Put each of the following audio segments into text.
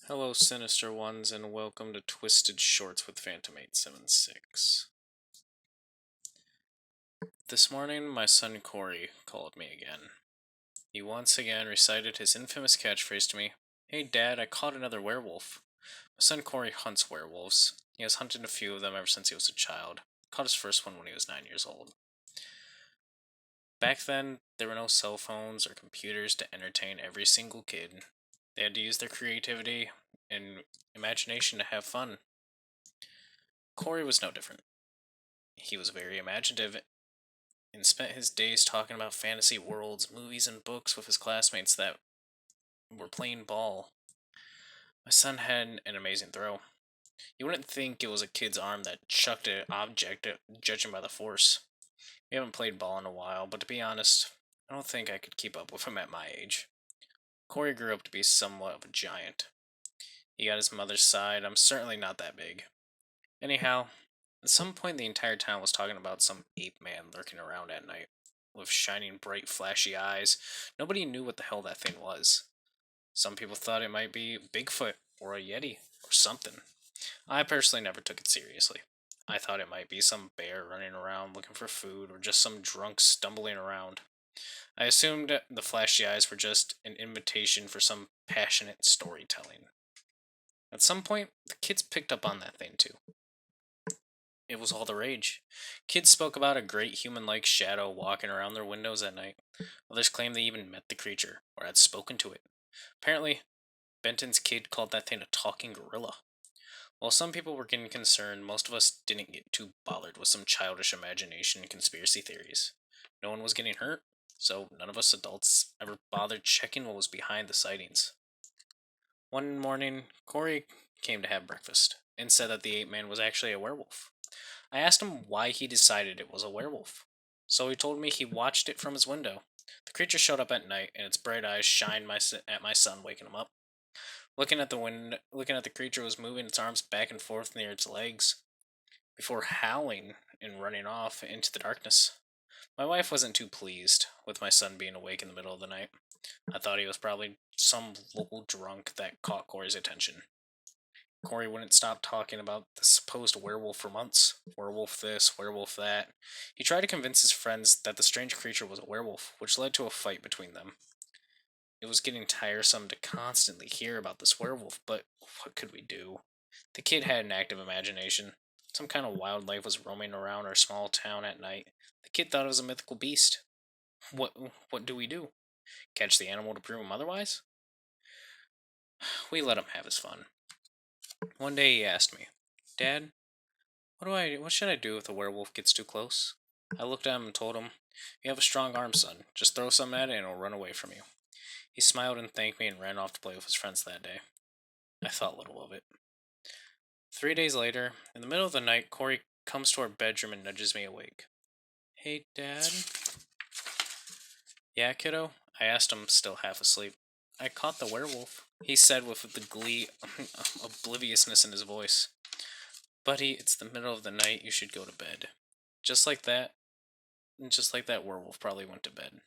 Hello, sinister ones, and welcome to Twisted Shorts with Phantom876. This morning, my son Corey called me again. He once again recited his infamous catchphrase to me. Hey, Dad, I caught another werewolf. My son Corey hunts werewolves. He has hunted a few of them ever since he was a child. Caught his first one when he was 9 years old. Back then, there were no cell phones or computers to entertain every single kid. They had to use their creativity and imagination to have fun. Corey was no different. He was very imaginative and spent his days talking about fantasy worlds, movies, and books with his classmates that were playing ball. My son had an amazing throw. You wouldn't think it was a kid's arm that chucked an object, judging by the force. We haven't played ball in a while, but to be honest, I don't think I could keep up with him at my age. Corey grew up to be somewhat of a giant. He got his mother's side. I'm certainly not that big. Anyhow, at some point the entire town was talking about some ape man lurking around at night, with shining bright flashy eyes. Nobody knew what the hell that thing was. Some people thought it might be Bigfoot or a Yeti or something. I personally never took it seriously. I thought it might be some bear running around looking for food or just some drunk stumbling around. I assumed the flashy eyes were just an invitation for some passionate storytelling. At some point, the kids picked up on that thing too. It was all the rage. Kids spoke about a great human like shadow walking around their windows at night. Others claimed they even met the creature, or had spoken to it. Apparently, Benton's kid called that thing a talking gorilla. While some people were getting concerned, most of us didn't get too bothered with some childish imagination and conspiracy theories. No one was getting hurt, so none of us adults ever bothered checking what was behind the sightings. One morning, Corey came to have breakfast and said that the ape man was actually a werewolf. I asked him why he decided it was a werewolf. So he told me he watched it from his window. The creature showed up at night, and its bright eyes shined at my son, waking him up. Looking at the creature was moving its arms back and forth near its legs, before howling and running off into the darkness. My wife wasn't too pleased with my son being awake in the middle of the night. I thought he was probably some local drunk that caught Corey's attention. Corey wouldn't stop talking about the supposed werewolf for months. Werewolf this, werewolf that. He tried to convince his friends that the strange creature was a werewolf, which led to a fight between them. It was getting tiresome to constantly hear about this werewolf, but what could we do? The kid had an active imagination. Some kind of wildlife was roaming around our small town at night. The kid thought it was a mythical beast. What what do we do? Catch the animal to prove him otherwise? We let him have his fun. One day he asked me, Dad, what should I do if a werewolf gets too close? I looked at him and told him, You have a strong arm, son. Just throw something at it and it'll run away from you. He smiled and thanked me and ran off to play with his friends that day. I thought little of it. 3 days later, in the middle of the night, Corey comes to our bedroom and nudges me awake. Hey, Dad? Yeah, kiddo? I asked him, still half asleep. I caught the werewolf, he said with the glee obliviousness in his voice. Buddy, it's the middle of the night, you should go to bed. Just like that, werewolf probably went to bed.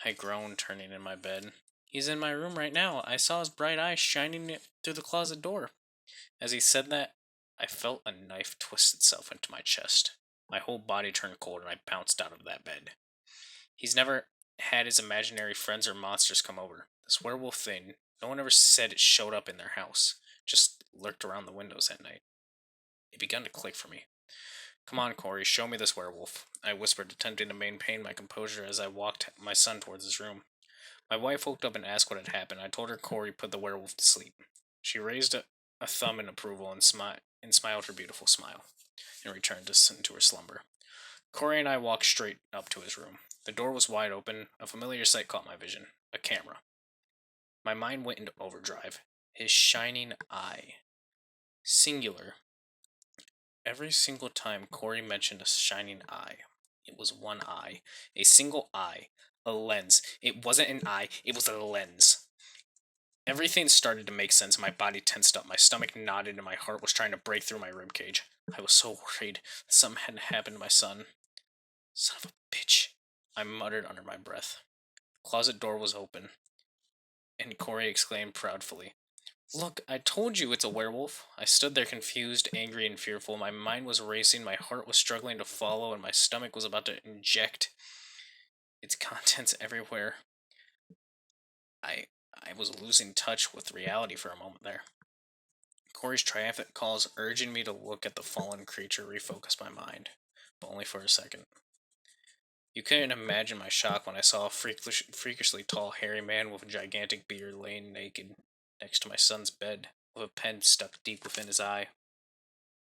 I groaned, turning in my bed. He's in my room right now. I saw his bright eyes shining through the closet door. As he said that, I felt a knife twist itself into my chest. My whole body turned cold and I bounced out of that bed. He's never had his imaginary friends or monsters come over. This werewolf thing, no one ever said it showed up in their house, just lurked around the windows at night. It began to click for me. Come on, Corey, show me this werewolf, I whispered, attempting to maintain my composure as I walked my son towards his room. My wife woke up and asked what had happened. I told her Corey put the werewolf to sleep. She raised a thumb in approval and smiled her beautiful smile, and returned into her slumber. Corey and I walked straight up to his room. The door was wide open. A familiar sight caught my vision. A camera. My mind went into overdrive. His shining eye. Singular. Every single time Corey mentioned a shining eye, it was one eye. A single eye. A lens. It wasn't an eye, it was a lens. Everything started to make sense. My body tensed up. My stomach knotted and my heart was trying to break through my ribcage. I was so worried that something hadn't happened to my son. Son of a bitch, I muttered under my breath. The closet door was open, and Corey exclaimed proudly, Look, I told you it's a werewolf. I stood there confused, angry, and fearful. My mind was racing, my heart was struggling to follow, and my stomach was about to inject its contents everywhere. I I was losing touch with reality for a moment there. Corey's triumphant calls urging me to look at the fallen creature refocused my mind, but only for a second. You couldn't imagine my shock when I saw a freakishly tall, hairy man with a gigantic beard laying naked next to my son's bed, with a pen stuck deep within his eye.